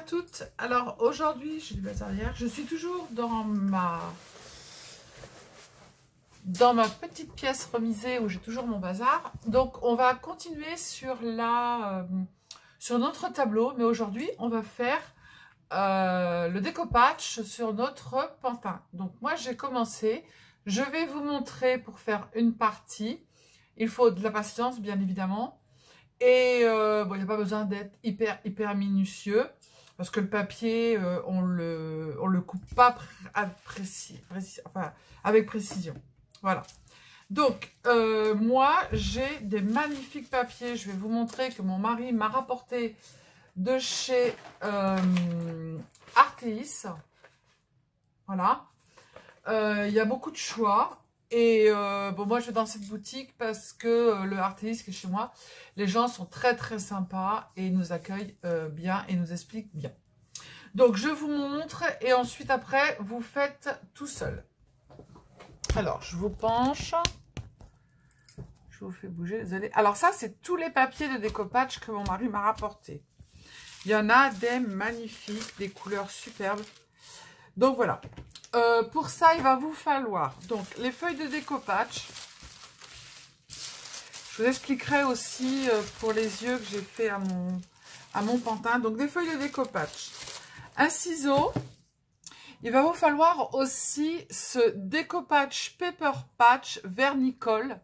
toutes. Alors aujourd'hui, j'ai du bazar hier. Je suis toujours dans ma petite pièce remisée où j'ai toujours mon bazar. Donc on va continuer sur notre tableau, mais aujourd'hui on va faire le découpage sur notre pantin. Donc moi j'ai commencé. Je vais vous montrer pour faire une partie. Il faut de la patience, bien évidemment. Et bon, il n'y a pas besoin d'être hyper minutieux parce que le papier, on le coupe pas avec précision. Voilà. Donc, moi, j'ai des magnifiques papiers. Je vais vous montrer que mon mari m'a rapporté de chez Artéis. Voilà. Il y a beaucoup de choix. Et bon, moi, je vais dans cette boutique parce que le Artéis qui est chez moi, les gens sont très sympas et ils nous accueillent bien et nous expliquent bien. Donc, je vous montre et ensuite, après, vous faites tout seul. Alors, je vous penche. Je vous fais bouger, désolé. Alors, ça, c'est tous les papiers de découpage que mon mari m'a rapporté. Il y en a des magnifiques, des couleurs superbes. Donc, voilà. Pour ça, il va vous falloir donc les feuilles de découpage. Je vous expliquerai aussi pour les yeux que j'ai fait à mon pantin. Donc, des feuilles de découpage. Un ciseau. Il va vous falloir aussi ce découpage Paper Patch vernicole.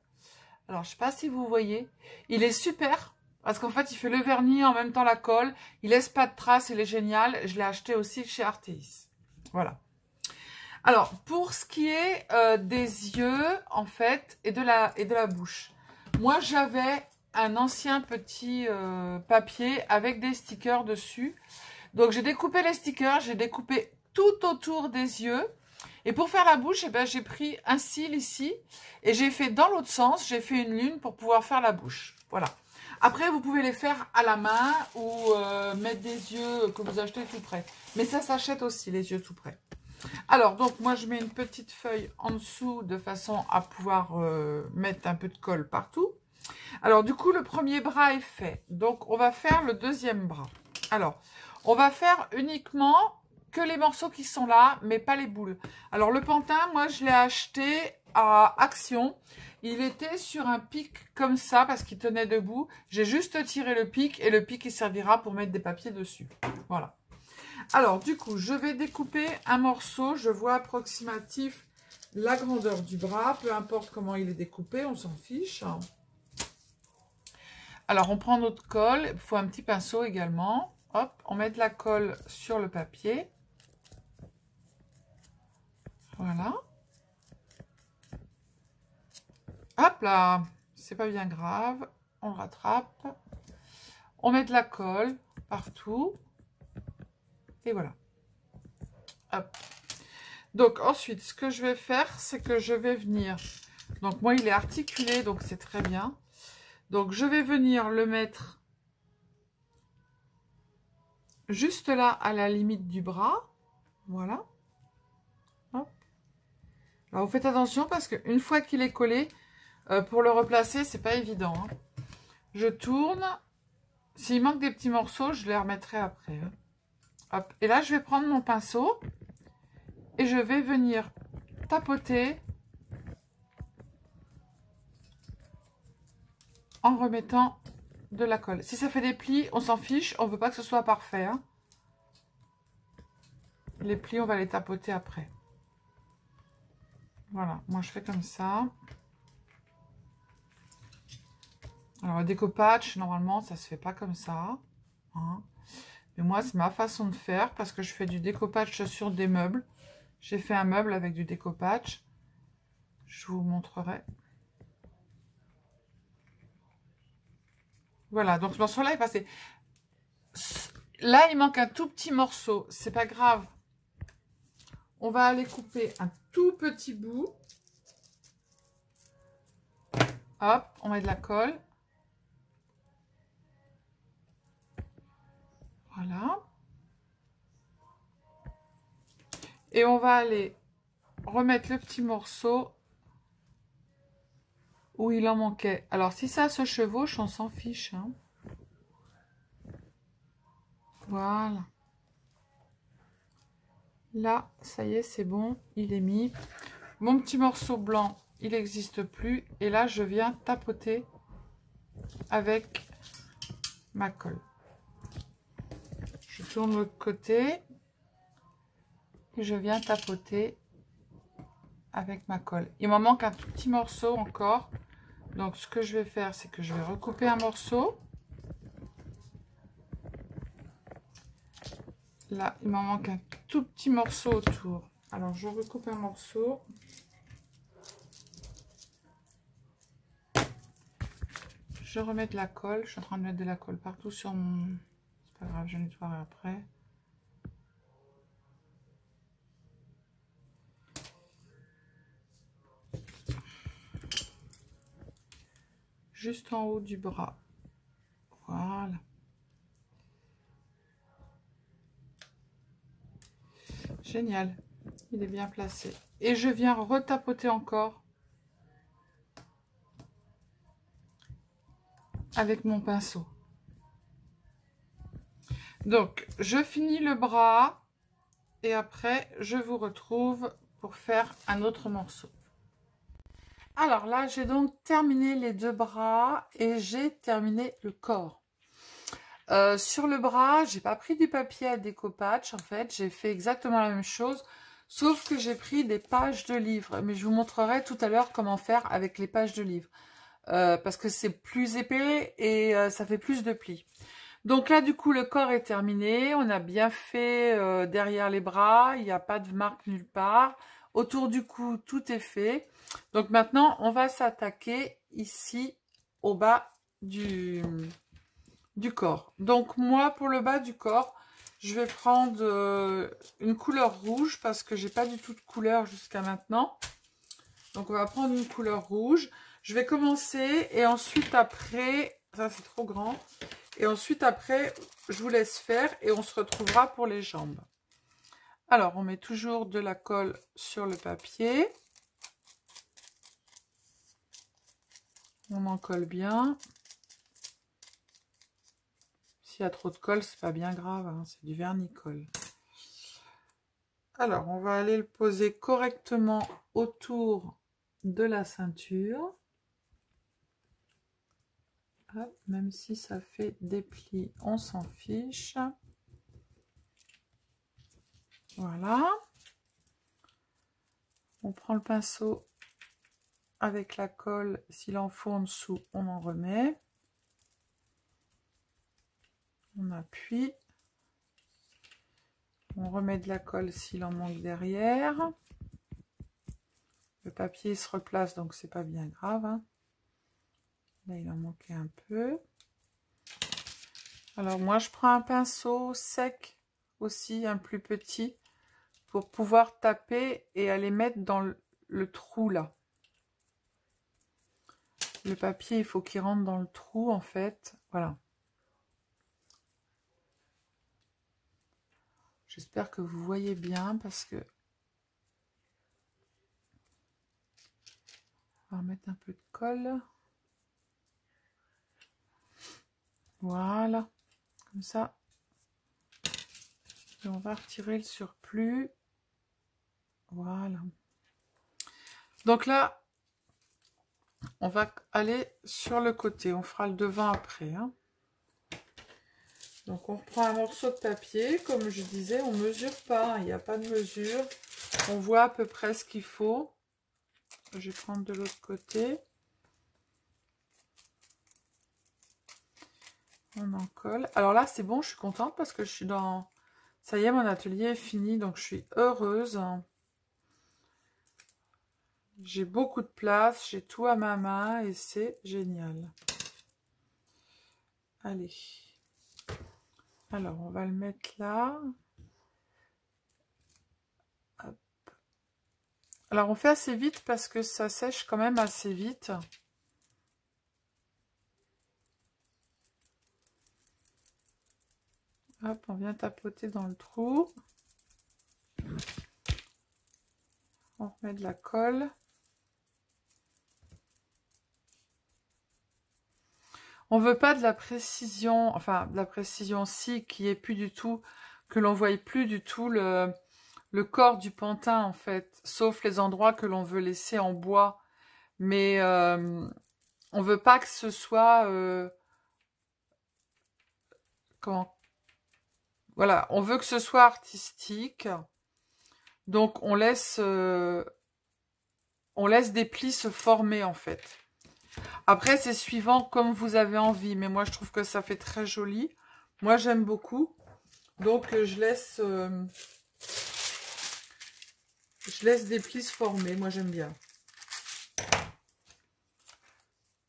Alors, je ne sais pas si vous voyez. Il est super parce qu'en fait, il fait le vernis en même temps la colle. Il laisse pas de traces, il est génial. Je l'ai acheté aussi chez Artéis. Voilà. Alors, pour ce qui est des yeux, en fait, et de la bouche. Moi, j'avais un ancien petit papier avec des stickers dessus. Donc, j'ai découpé les stickers, j'ai découpé tout autour des yeux. Et pour faire la bouche, eh ben, j'ai pris un cil ici. Et j'ai fait dans l'autre sens, j'ai fait une lune pour pouvoir faire la bouche. Voilà. Après, vous pouvez les faire à la main ou mettre des yeux que vous achetez tout près. Mais ça s'achète aussi, les yeux tout près. Alors, donc, moi, je mets une petite feuille en dessous de façon à pouvoir mettre un peu de colle partout. Alors, du coup, le premier bras est fait. Donc, on va faire le deuxième bras. Alors, on va faire uniquement que les morceaux qui sont là, mais pas les boules. Alors, le pantin, moi, je l'ai acheté à Action. Il était sur un pic comme ça, parce qu'il tenait debout. J'ai juste tiré le pic, et le pic, il servira pour mettre des papiers dessus. Voilà. Alors, du coup, je vais découper un morceau. Je vois approximatif la grandeur du bras. Peu importe comment il est découpé, on s'en fiche. Alors, on prend notre colle. Il faut un petit pinceau également. Hop, on met de la colle sur le papier. Voilà. Hop là, c'est pas bien grave. On rattrape. On met de la colle partout. Et voilà. Hop. Donc ensuite, ce que je vais faire, c'est que je vais venir... Donc moi, il est articulé, donc c'est très bien. Donc je vais venir le mettre juste là, à la limite du bras. Voilà. Hop. Alors vous faites attention parce qu'une fois qu'il est collé, pour le replacer, c'est pas évident. Hein. Je tourne. S'il manque des petits morceaux, je les remettrai après. Hein. Hop. Et là, je vais prendre mon pinceau et je vais venir tapoter en remettant de la colle. Si ça fait des plis, on s'en fiche. On ne veut pas que ce soit parfait. Hein. Les plis, on va les tapoter après. Voilà. Moi, je fais comme ça. Alors, le découpage, normalement, ça ne se fait pas comme ça. Hein. Mais moi, c'est ma façon de faire parce que je fais du découpage sur des meubles. J'ai fait un meuble avec du découpage. Je vous montrerai. Voilà, donc ce morceau-là est passé. Là, il manque un tout petit morceau. C'est pas grave. On va aller couper un tout petit bout. Hop, on met de la colle. Voilà. Et on va aller remettre le petit morceau où il en manquait. Alors, si ça se chevauche, on s'en fiche. Hein. Voilà. Là, ça y est, c'est bon, il est mis. Mon petit morceau blanc, il n'existe plus. Et là, je viens tapoter avec ma colle. Je tourne l'autre côté et je viens tapoter avec ma colle. Il m'en manque un tout petit morceau encore. Donc, ce que je vais faire, c'est que je vais recouper un morceau. Là, il m'en manque un tout petit morceau autour. Alors, je recoupe un morceau. Je remets de la colle. Je suis en train de mettre de la colle partout sur mon... C'est pas grave, je nettoierai après. Juste en haut du bras. Voilà. Génial. Il est bien placé. Et je viens retapoter encore avec mon pinceau. Donc, je finis le bras et après, je vous retrouve pour faire un autre morceau. Alors là, j'ai donc terminé les deux bras et j'ai terminé le corps. Sur le bras, j'ai pas pris du papier à découpage, en fait, j'ai fait exactement la même chose, sauf que j'ai pris des pages de livres. Mais je vous montrerai tout à l'heure comment faire avec les pages de livres. Parce que c'est plus épais et ça fait plus de plis. Donc là, du coup, le corps est terminé. On a bien fait derrière les bras. Il n'y a pas de marque nulle part. Autour du cou, tout est fait. Donc maintenant, on va s'attaquer ici au bas du corps. Donc moi, pour le bas du corps, je vais prendre une couleur rouge parce que j'ai pas du tout de couleur jusqu'à maintenant. Donc on va prendre une couleur rouge. Je vais commencer et ensuite après, ça c'est trop grand. Et ensuite après, je vous laisse faire et on se retrouvera pour les jambes. Alors, on met toujours de la colle sur le papier. On en colle bien. S'il y a trop de colle, c'est pas bien grave, hein, c'est du vernis-colle. Alors, on va aller le poser correctement autour de la ceinture. Hop, même si ça fait des plis, on s'en fiche. Voilà. On prend le pinceau avec la colle. S'il en faut en dessous, on en remet. On appuie. On remet de la colle s'il en manque derrière. Le papier se replace, donc c'est pas bien grave, hein. Là, il en manquait un peu. Alors moi, je prends un pinceau sec aussi, un plus petit, pour pouvoir taper et aller mettre dans le trou là. Le papier, il faut qu'il rentre dans le trou en fait. Voilà. J'espère que vous voyez bien parce que... On va remettre un peu de colle. Voilà. Comme ça. Et on va retirer le surplus. Voilà. Donc là, on va aller sur le côté. On fera le devant après, hein. Donc on prend un morceau de papier. Comme je disais, on ne mesure pas. Il n'y a pas de mesure. On voit à peu près ce qu'il faut. Je vais prendre de l'autre côté. On en colle. Alors là, c'est bon, je suis contente parce que je suis dans... Ça y est, mon atelier est fini, donc je suis heureuse. J'ai beaucoup de place, j'ai tout à ma main et c'est génial. Allez. Alors, on va le mettre là. Hop. Alors, on fait assez vite parce que ça sèche quand même assez vite. Hop, on vient tapoter dans le trou. On remet de la colle. On veut pas de la précision, enfin de la précision si qui est plus du tout, que l'on voie plus du tout le corps du pantin, en fait, sauf les endroits que l'on veut laisser en bois. Mais on veut pas que ce soit... comment? Voilà, on veut que ce soit artistique. Donc, on laisse des plis se former, en fait. Après, c'est suivant comme vous avez envie. Mais moi, je trouve que ça fait très joli. Moi, j'aime beaucoup. Donc, je laisse des plis se former. Moi, j'aime bien.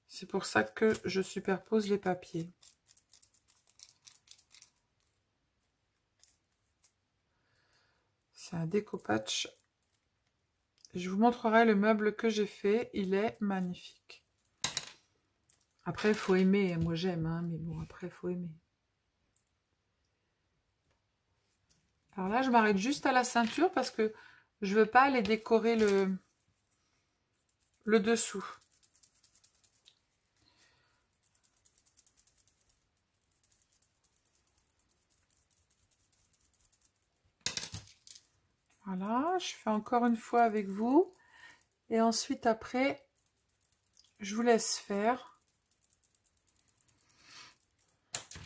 C'est pour ça que je superpose les papiers. C'est un découpage. Je vous montrerai le meuble que j'ai fait. Il est magnifique. Après, il faut aimer. Moi, j'aime, hein, mais bon, après, il faut aimer. Alors là, je m'arrête juste à la ceinture parce que je veux pas aller décorer le dessous. Voilà, je fais encore une fois avec vous. Et ensuite, après, je vous laisse faire.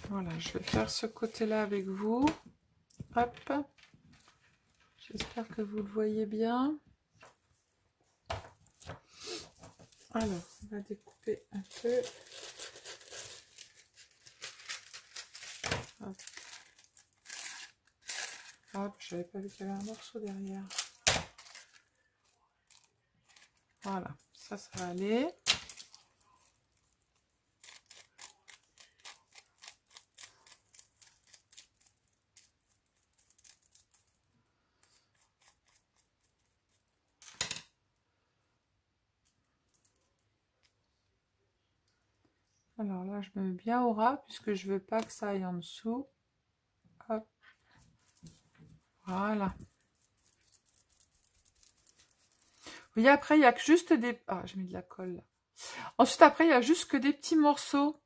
Voilà, je vais faire ce côté-là avec vous. Hop. J'espère que vous le voyez bien. Alors, on va découper un peu. Hop. Hop, j'avais pas vu qu'il y avait un morceau derrière. Voilà, ça va aller. Alors là, je me mets bien au ras puisque je veux pas que ça aille en dessous. Hop. Voilà. Vous voyez, après, il n'y a que juste des... Ah, j'ai mis de la colle là. Ensuite, après, il y a juste que des petits morceaux.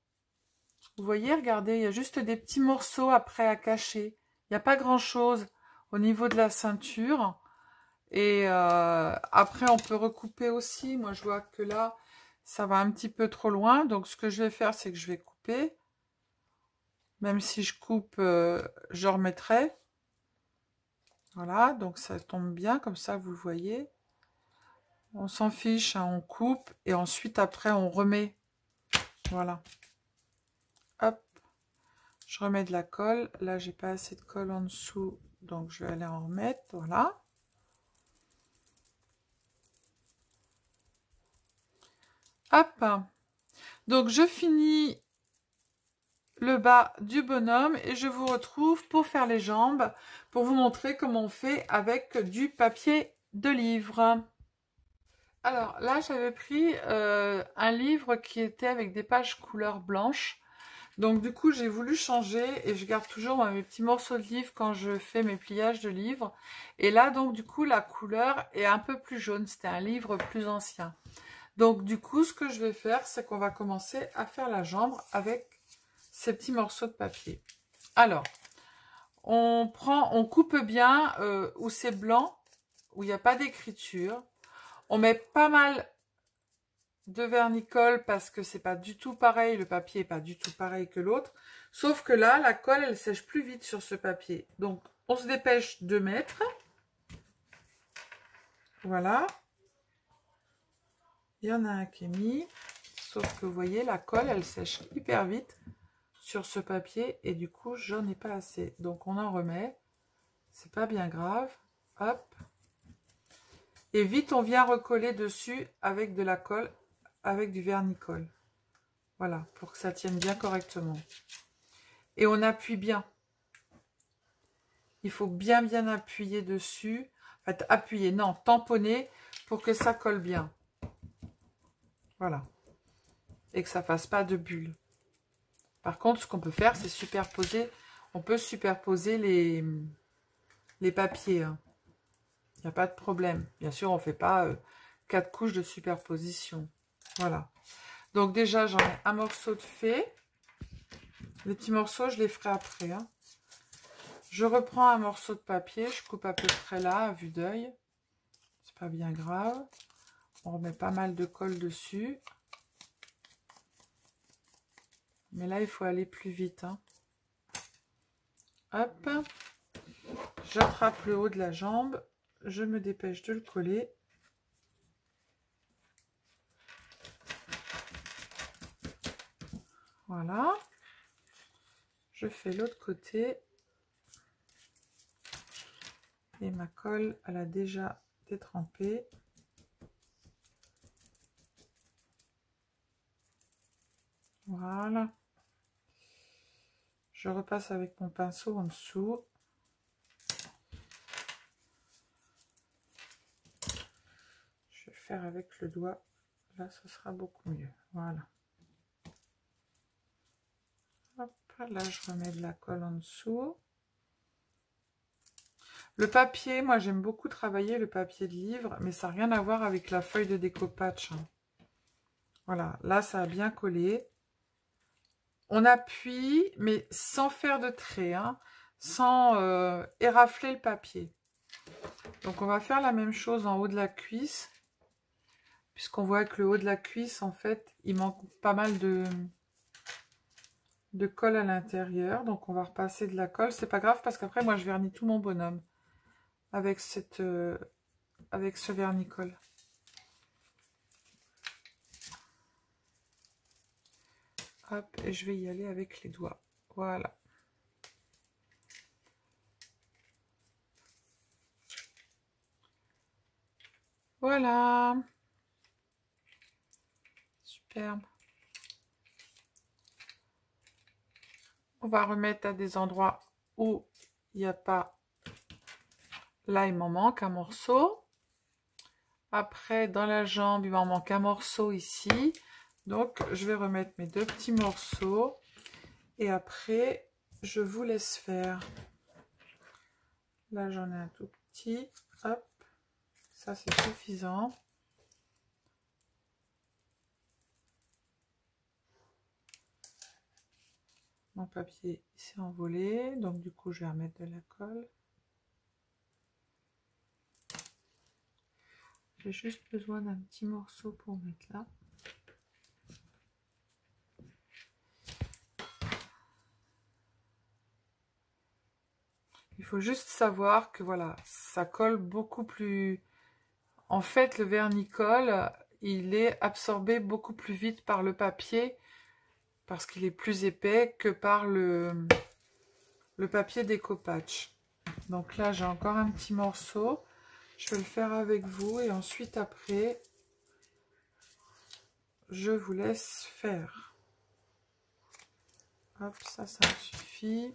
Vous voyez, regardez, il y a juste des petits morceaux après à cacher. Il n'y a pas grand-chose au niveau de la ceinture. Et après, on peut recouper aussi. Moi, je vois que là, ça va un petit peu trop loin. Donc, ce que je vais faire, c'est que je vais couper. Même si je coupe, je remettrai. Voilà, donc ça tombe bien, comme ça, vous le voyez. On s'en fiche, hein, on coupe. Et ensuite, après, on remet. Voilà. Hop. Je remets de la colle. Là, j'ai pas assez de colle en dessous. Donc, je vais aller en remettre. Voilà. Hop. Donc, je finis le bas du bonhomme et je vous retrouve pour faire les jambes, pour vous montrer comment on fait avec du papier de livre. Alors là, j'avais pris un livre qui était avec des pages couleur blanche. Donc du coup, j'ai voulu changer et je garde toujours mes petits morceaux de livre quand je fais mes pliages de livres. Et là, donc du coup, la couleur est un peu plus jaune. C'était un livre plus ancien. Donc du coup, ce que je vais faire, c'est qu'on va commencer à faire la jambe avec ces petits morceaux de papier. Alors, on coupe bien où c'est blanc, où il n'y a pas d'écriture. On met pas mal de vernis-colle parce que c'est pas du tout pareil, le papier est pas du tout pareil que l'autre. Sauf que là, la colle, elle sèche plus vite sur ce papier. Donc, on se dépêche de mettre. Voilà. Il y en a un qui est mis. Sauf que vous voyez, la colle, elle sèche hyper vite sur ce papier et du coup j'en ai pas assez, donc on en remet, c'est pas bien grave. Hop, et vite on vient recoller dessus avec de la colle, avec du vernis-colle, voilà, pour que ça tienne bien correctement. Et on appuie bien, il faut bien appuyer dessus, en fait appuyer, non, tamponner pour que ça colle bien, voilà, et que ça fasse pas de bulles. Par contre, ce qu'on peut faire, c'est superposer. On peut superposer les papiers. Hein. Il n'y a pas de problème. Bien sûr, on ne fait pas 4 couches de superposition. Voilà. Donc déjà, j'en ai un morceau de fait. Les petits morceaux, je les ferai après. Hein. Je reprends un morceau de papier, je coupe à peu près là, à vue d'œil. C'est pas bien grave. On remet pas mal de colle dessus. Mais là, il faut aller plus vite, hein. Hop. J'attrape le haut de la jambe. Je me dépêche de le coller. Voilà. Je fais l'autre côté. Et ma colle, elle a déjà détrempé. Voilà. Je repasse avec mon pinceau en dessous. Je vais faire avec le doigt. Là, ce sera beaucoup mieux. Voilà. Hop, là, je remets de la colle en dessous. Le papier, moi, j'aime beaucoup travailler le papier de livre, mais ça n'a rien à voir avec la feuille de découpage. Voilà, là, ça a bien collé. On appuie, mais sans faire de trait, hein, sans érafler le papier. Donc, on va faire la même chose en haut de la cuisse, puisqu'on voit que le haut de la cuisse, en fait, il manque pas mal de colle à l'intérieur. Donc, on va repasser de la colle. C'est pas grave, parce qu'après, moi, je vernis tout mon bonhomme avec ce vernis-colle. Hop, et je vais y aller avec les doigts. Voilà. Voilà. Superbe. On va remettre à des endroits où il n'y a pas... Là, il m'en manque un morceau. Après, dans la jambe, il m'en manque un morceau ici. Donc, je vais remettre mes deux petits morceaux. Et après, je vous laisse faire. Là, j'en ai un tout petit. Hop. Ça, c'est suffisant. Mon papier s'est envolé. Donc, du coup, je vais remettre de la colle. J'ai juste besoin d'un petit morceau pour mettre là. Il faut juste savoir que voilà, ça colle beaucoup plus... En fait, le vernis-colle, il est absorbé beaucoup plus vite par le papier parce qu'il est plus épais que par le papier découpage. Donc là, j'ai encore un petit morceau. Je vais le faire avec vous et ensuite après, je vous laisse faire. Hop, ça me suffit.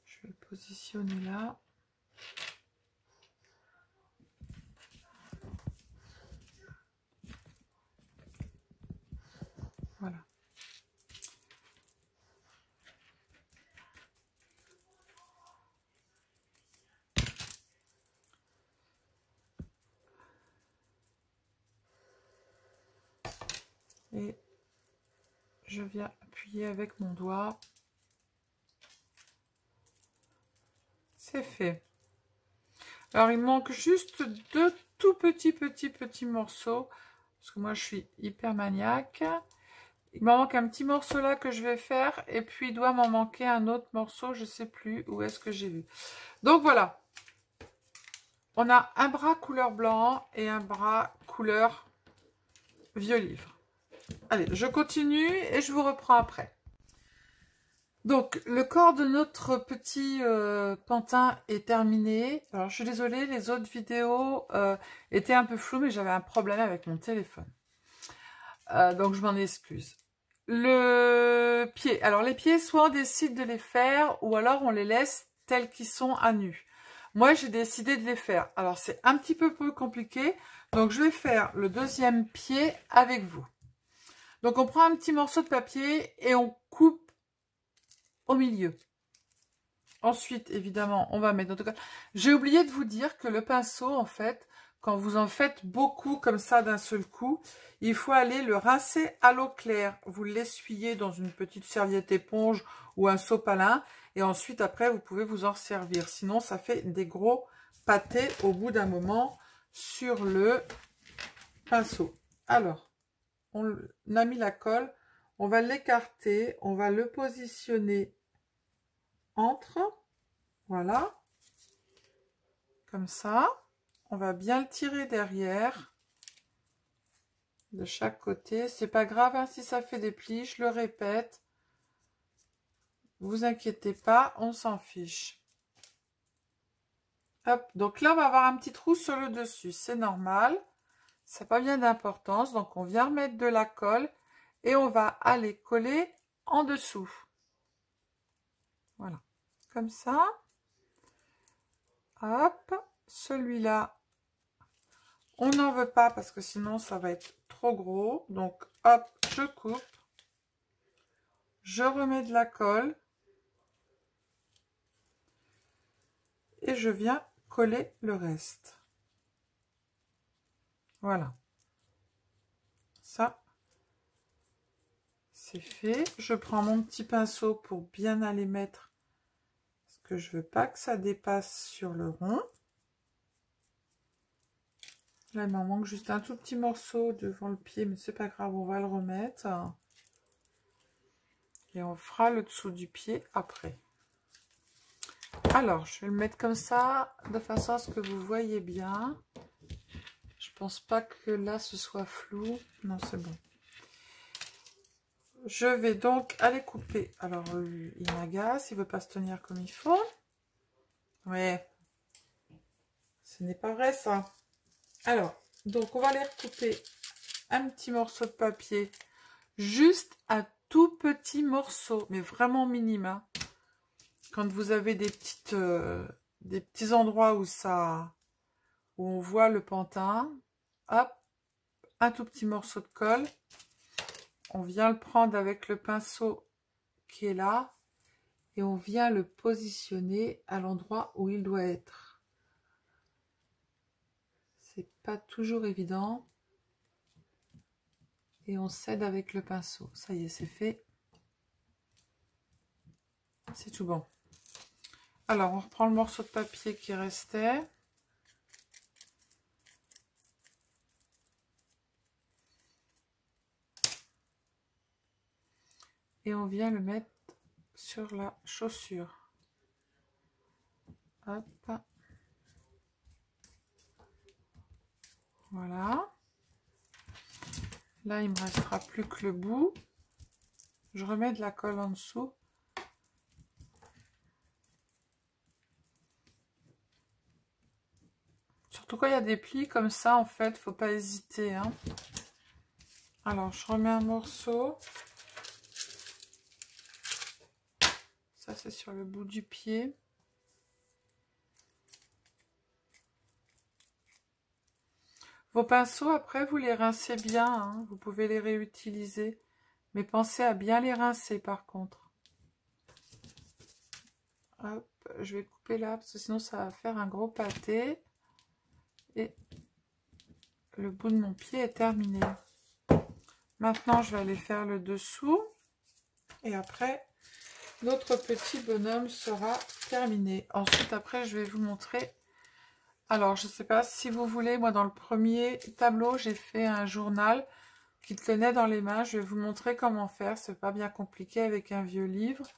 Je vais le positionner là. Voilà. Et je viens appuyer avec mon doigt. C'est fait. Alors, il manque juste deux tout petits morceaux. Parce que moi, je suis hyper maniaque. Il m'en manque un petit morceau là que je vais faire. Et puis, il doit m'en manquer un autre morceau. Je ne sais plus où est-ce que j'ai vu. Donc, voilà. On a un bras couleur blanc et un bras couleur vieux livre. Allez, je continue et je vous reprends après. Donc, le corps de notre petit pantin est terminé. Alors, je suis désolée, les autres vidéos étaient un peu floues, mais j'avais un problème avec mon téléphone. Donc, je m'en excuse. Le pied. Alors, les pieds, soit on décide de les faire, ou alors on les laisse tels qu'ils sont à nu. Moi, j'ai décidé de les faire. Alors, c'est un petit peu plus compliqué. Donc, je vais faire le deuxième pied avec vous. Donc, on prend un petit morceau de papier et on coupe au milieu. Ensuite, évidemment, on va mettre notre colle. J'ai oublié de vous dire que le pinceau, en fait, quand vous en faites beaucoup comme ça d'un seul coup, il faut aller le rincer à l'eau claire. Vous l'essuyez dans une petite serviette éponge ou un sopalin. Et ensuite, après, vous pouvez vous en servir. Sinon, ça fait des gros pâtés au bout d'un moment sur le pinceau. Alors, on a mis la colle. On va l'écarter. On va le positionner entre. Voilà. Comme ça. On va bien le tirer derrière. De chaque côté. C'est pas grave hein, si ça fait des plis. Je le répète. Vous inquiétez pas, on s'en fiche. Hop, donc là, on va avoir un petit trou sur le dessus. C'est normal. Ça n'a pas bien d'importance. Donc, on vient remettre de la colle et on va aller coller en dessous. Voilà. Comme ça. Hop. Celui-là, on n'en veut pas parce que sinon, ça va être trop gros. Donc, hop, je coupe. Je remets de la colle. Et je viens coller le reste. Voilà. Ça, c'est fait. Je prends mon petit pinceau pour bien aller mettre, parce que je veux pas que ça dépasse sur le rond. Là, il m'en manque juste un tout petit morceau devant le pied, mais c'est pas grave, on va le remettre. Et on fera le dessous du pied après. Alors, je vais le mettre comme ça, de façon à ce que vous voyez bien. Je pense pas que là, ce soit flou. Non, c'est bon. Je vais donc aller couper. Alors, il m'agace, il veut pas se tenir comme il faut. Ouais. Ce n'est pas vrai, ça. Alors, donc, on va aller recouper un petit morceau de papier. Juste un tout petit morceau, mais vraiment minime. Hein. Quand vous avez des petits endroits où on voit le pantin, hop, un tout petit morceau de colle. On vient le prendre avec le pinceau qui est là et on vient le positionner à l'endroit où il doit être. C'est pas toujours évident. Et on s'aide avec le pinceau. Ça y est, c'est fait. C'est tout bon. Alors, on reprend le morceau de papier qui restait. Et on vient le mettre sur la chaussure. Hop. Voilà. Là, il me restera plus que le bout. Je remets de la colle en dessous. Surtout quand il y a des plis comme ça, en fait, faut pas hésiter. Hein. Alors, je remets un morceau. Ça, c'est sur le bout du pied. Vos pinceaux, après, vous les rincez bien. Hein. Vous pouvez les réutiliser. Mais pensez à bien les rincer, par contre. Hop, je vais couper là, parce que sinon, ça va faire un gros pâté. Et le bout de mon pied est terminé. Maintenant, je vais aller faire le dessous. Et après, notre petit bonhomme sera terminé. Ensuite, après, je vais vous montrer. Alors, je ne sais pas si vous voulez, moi, dans le premier tableau, j'ai fait un journal qui tenait dans les mains. Je vais vous montrer comment faire. C'est pas bien compliqué avec un vieux livre.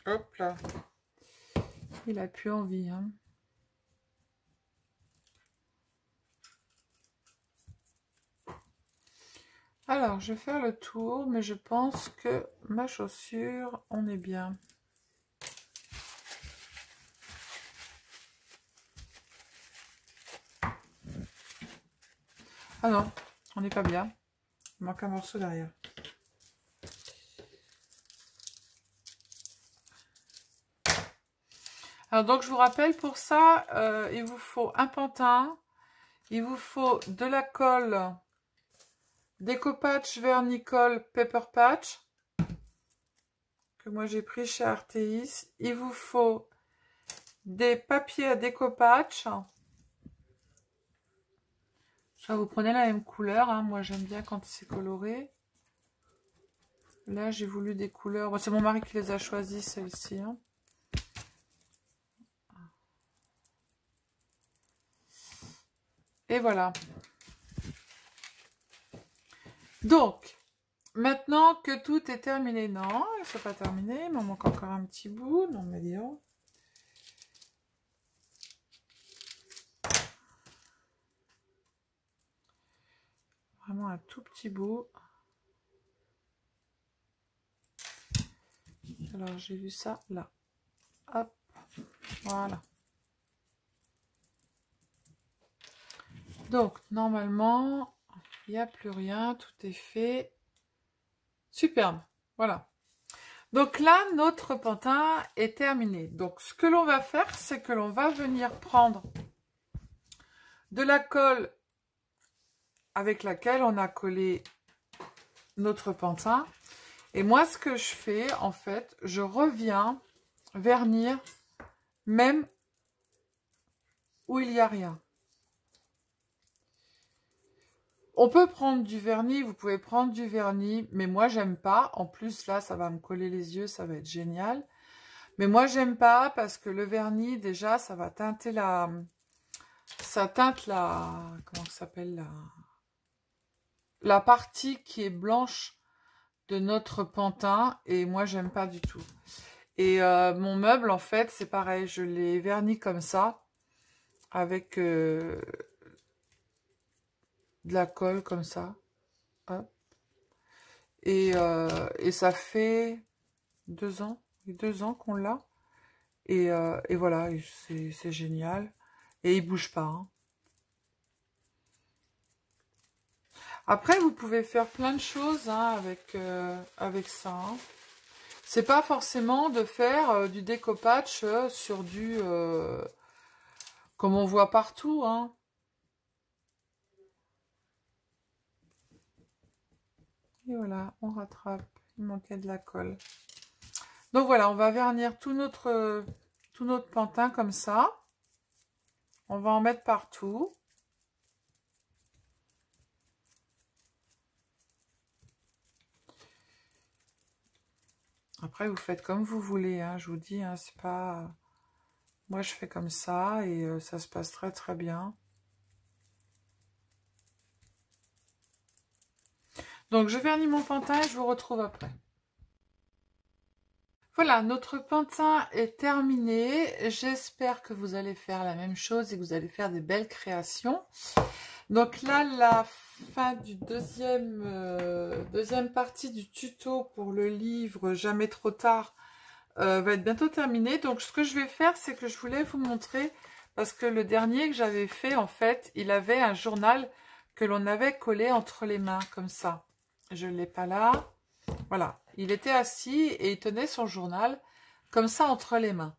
Hop là. Il a plus envie, hein. Alors, je vais faire le tour, mais je pense que ma chaussure, on est bien. Ah non, on n'est pas bien. Il manque un morceau derrière. Alors, donc, je vous rappelle, pour ça, il vous faut un pantin. il vous faut de la colle Déco-Patch Vernicole Paper Patch que moi j'ai pris chez Artéis. Il vous faut des papiers à découpage. Soit vous prenez la même couleur, hein. Moi j'aime bien quand c'est coloré. Là j'ai voulu des couleurs. Bon, c'est mon mari qui les a choisies, celles-ci. Hein. Et voilà. Donc, maintenant que tout est terminé, non, c'est pas terminé, il m'en manque encore un petit bout, non mais disons. Vraiment un tout petit bout. Alors j'ai vu ça là. Hop, voilà. Donc normalement, il n'y a plus rien, tout est fait. Superbe, voilà. Donc là, notre pantin est terminé. Donc ce que l'on va faire, c'est que l'on va venir prendre de la colle avec laquelle on a collé notre pantin. Et moi, ce que je fais, en fait, je reviens vernir même où il n'y a rien. On peut prendre du vernis, vous pouvez prendre du vernis, mais moi, j'aime pas. En plus, là, ça va me coller les yeux, ça va être génial. Mais moi, j'aime pas parce que le vernis, déjà, ça va teinter la... Ça teinte la... Comment ça s'appelle la partie qui est blanche de notre pantin. Et moi, j'aime pas du tout. Et mon meuble, en fait, c'est pareil. Je l'ai verni comme ça. Avec de la colle comme ça. Hop. Et ça fait 2 ans. 2 ans qu'on l'a. Et voilà, c'est génial. Et il bouge pas. Hein. Après, vous pouvez faire plein de choses hein, avec ça. Hein. C'est pas forcément de faire du découpage sur du... comme on voit partout. Hein. Et voilà, on rattrape. Il manquait de la colle. Donc voilà, on va vernir tout notre pantin comme ça. On va en mettre partout. Après, vous faites comme vous voulez, hein, je vous dis, hein, c'est pas... Moi, je fais comme ça et ça se passe très très bien. Donc, je vernis mon pantin et je vous retrouve après. Voilà, notre pantin est terminé. J'espère que vous allez faire la même chose et que vous allez faire des belles créations. Donc là, la fin du deuxième partie du tuto pour le livre Jamais trop tard va être bientôt terminée. Donc ce que je vais faire, c'est que je voulais vous montrer, parce que le dernier que j'avais fait, en fait, il avait un journal que l'on avait collé entre les mains, comme ça. Je ne l'ai pas là. Voilà, il était assis et il tenait son journal comme ça entre les mains.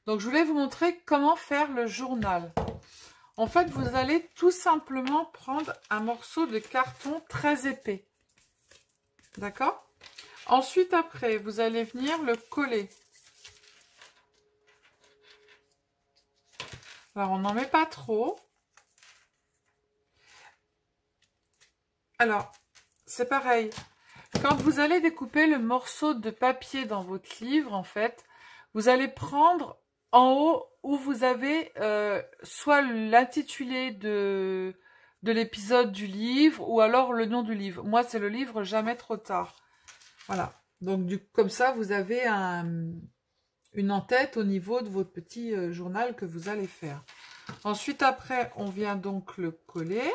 Donc je voulais vous montrer comment faire le journal. En fait, vous allez tout simplement prendre un morceau de carton très épais. D'accord? Ensuite, après, vous allez venir le coller. Alors, on n'en met pas trop. Alors, c'est pareil. Quand vous allez découper le morceau de papier dans votre livre, en fait, vous allez prendre en haut où vous avez soit l'intitulé de l'épisode du livre ou alors le nom du livre. Moi, c'est le livre Jamais trop tard. Voilà. Donc, comme ça, vous avez une en-tête au niveau de votre petit journal que vous allez faire. Ensuite, après, on vient donc le coller.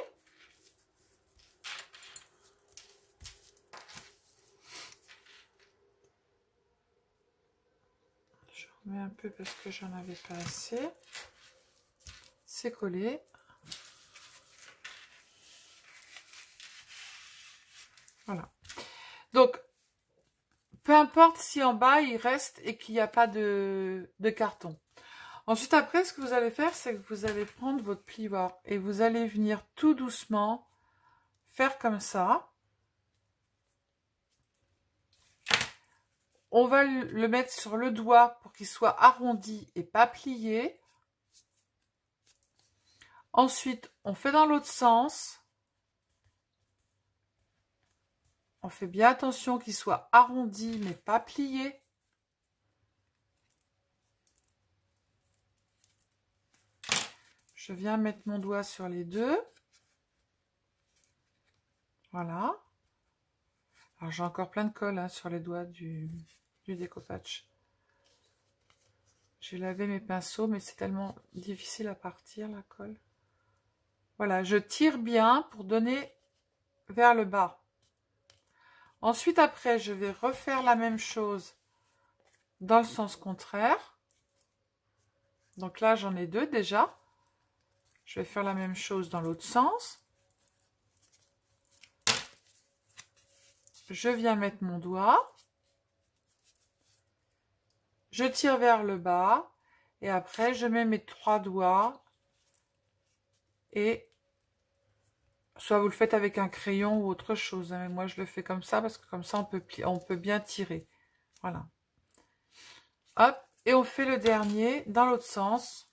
Je remets un peu parce que j'en avais pas assez. C'est collé. Voilà. Donc, peu importe si en bas il reste et qu'il n'y a pas de carton. Ensuite, après, ce que vous allez faire, c'est que vous allez prendre votre plioir et vous allez venir tout doucement faire comme ça. On va le mettre sur le doigt pour qu'il soit arrondi et pas plié. Ensuite, on fait dans l'autre sens. On fait bien attention qu'il soit arrondi mais pas plié. Je viens mettre mon doigt sur les deux. Voilà. Alors j'ai encore plein de colle hein, sur les doigts du découpage. J'ai lavé mes pinceaux, mais c'est tellement difficile à partir la colle. Voilà, je tire bien pour donner vers le bas. Ensuite, après, je vais refaire la même chose dans le sens contraire. Donc là, j'en ai deux déjà. Je vais faire la même chose dans l'autre sens. Je viens mettre mon doigt. Je tire vers le bas. Et après, je mets mes 3 doigts. Et soit vous le faites avec un crayon ou autre chose. Hein, mais moi, je le fais comme ça parce que comme ça, on peut bien tirer. Voilà. Hop. Et on fait le dernier dans l'autre sens.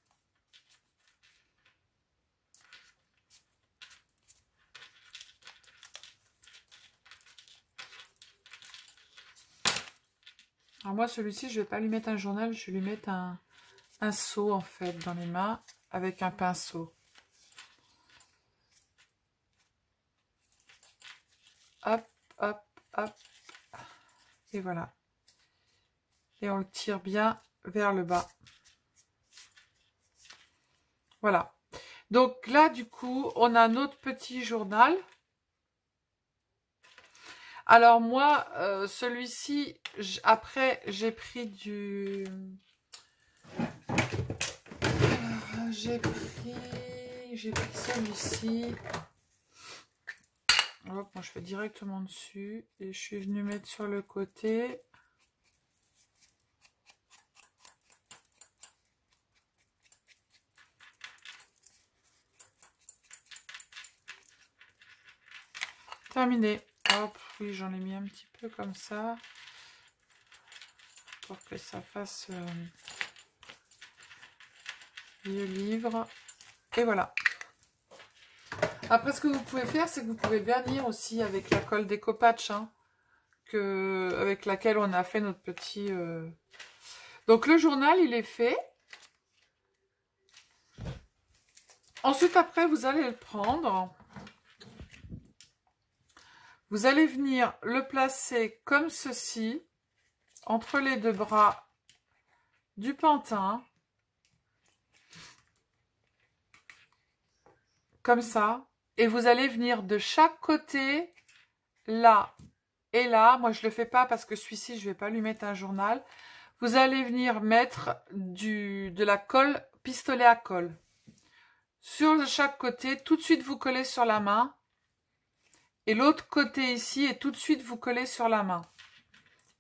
Alors moi, celui-ci, je vais pas lui mettre un journal, je vais lui mettre un seau, en fait, dans les mains, avec un pinceau. Hop, hop, hop. Et voilà. Et on le tire bien vers le bas. Voilà. Donc là, du coup, on a notre petit journal. Alors moi, celui-ci, après, j'ai pris du... J'ai pris celui-ci. Hop, moi je fais directement dessus. Et je suis venue mettre sur le côté. Terminé. Hop, oui, j'en ai mis un petit peu comme ça. Pour que ça fasse le livre. Et voilà. Après, ce que vous pouvez faire, c'est que vous pouvez garnir aussi avec la colle découpage, hein, avec laquelle on a fait notre petit... Donc, le journal, il est fait. Ensuite, après, vous allez le prendre. Vous allez venir le placer comme ceci, entre les deux bras du pantin. Comme ça. Et vous allez venir de chaque côté, là et là. Moi, je ne le fais pas parce que celui-ci, je ne vais pas lui mettre un journal. Vous allez venir mettre de la colle, pistolet à colle. Sur chaque côté, tout de suite, vous collez sur la main. Et l'autre côté ici, et tout de suite, vous collez sur la main.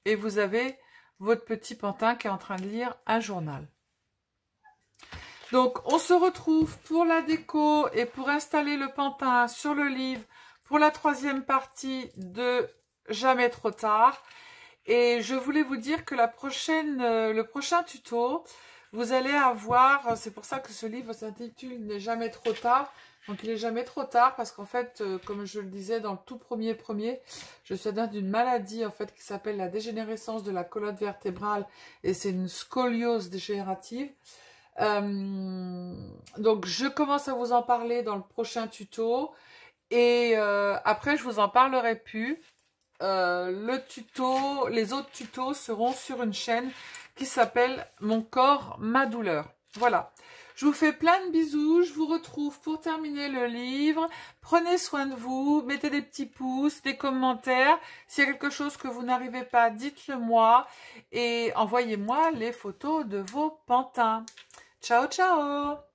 Et vous avez votre petit pantin qui est en train de lire un journal. Donc, on se retrouve pour la déco et pour installer le pantin sur le livre pour la 3e partie de Jamais trop tard. Et je voulais vous dire que le prochain tuto, vous allez avoir, c'est pour ça que ce livre s'intitule N'est jamais trop tard. Donc, il n'est jamais trop tard parce qu'en fait, comme je le disais dans le tout premier, je suis atteinte d'une maladie en fait qui s'appelle la dégénérescence de la colonne vertébrale et c'est une scoliose dégénérative. Donc je commence à vous en parler dans le prochain tuto et après je vous en parlerai plus. Les autres tutos seront sur une chaîne qui s'appelle Mon corps, ma douleur. Voilà. Je vous fais plein de bisous. Je vous retrouve pour terminer le livre. Prenez soin de vous. Mettez des petits pouces, des commentaires. S'il y a quelque chose que vous n'arrivez pas, dites-le moi. Et envoyez-moi les photos de vos pantins. Ciao, ciao!